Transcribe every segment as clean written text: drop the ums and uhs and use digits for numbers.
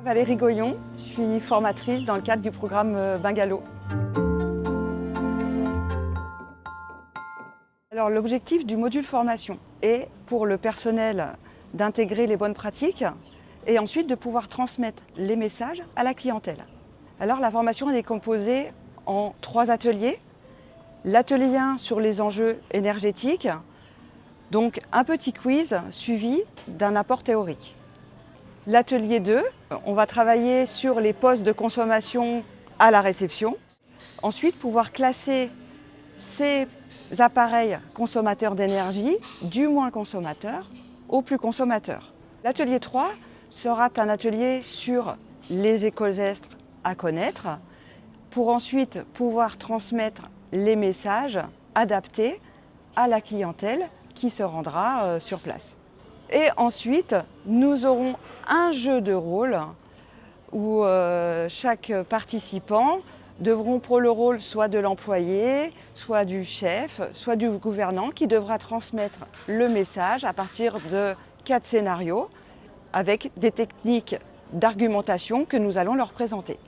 Valérie Goyon, je suis formatrice dans le cadre du programme Bungalow. Alors, l'objectif du module formation est pour le personnel d'intégrer les bonnes pratiques et ensuite de pouvoir transmettre les messages à la clientèle. Alors la formation est composée en 3 ateliers. L'atelier 1 sur les enjeux énergétiques, donc un petit quiz suivi d'un apport théorique. L'atelier 2, on va travailler sur les postes de consommation à la réception. Ensuite, pouvoir classer ces appareils consommateurs d'énergie du moins consommateur au plus consommateur. L'atelier 3 sera un atelier sur les écogestes à connaître pour ensuite pouvoir transmettre les messages adaptés à la clientèle qui se rendra sur place. Et ensuite, nous aurons un jeu de rôle où chaque participant devront prendre le rôle soit de l'employé, soit du chef, soit du gouvernant qui devra transmettre le message à partir de 4 scénarios avec des techniques d'argumentation que nous allons leur présenter.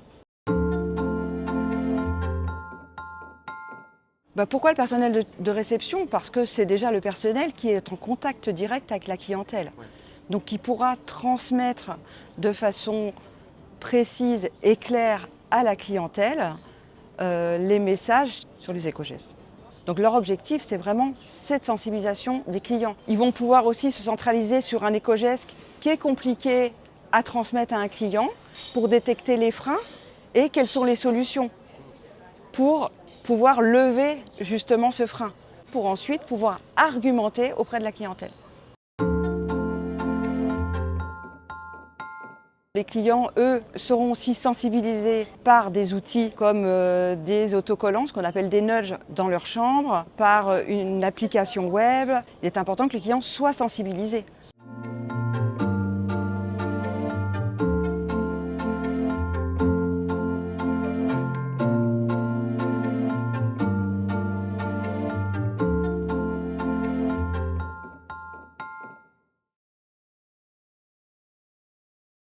Pourquoi le personnel de réception? Parce que c'est déjà le personnel qui est en contact direct avec la clientèle. Donc qui pourra transmettre de façon précise et claire à la clientèle les messages sur les écogestes. Donc leur objectif, c'est vraiment cette sensibilisation des clients. Ils vont pouvoir aussi se centraliser sur un écogeste qui est compliqué à transmettre à un client pour détecter les freins et quelles sont les solutions pour pouvoir lever justement ce frein, pour ensuite pouvoir argumenter auprès de la clientèle. Les clients, eux, seront aussi sensibilisés par des outils comme des autocollants, ce qu'on appelle des nudges dans leur chambre, par une application web. Il est important que les clients soient sensibilisés.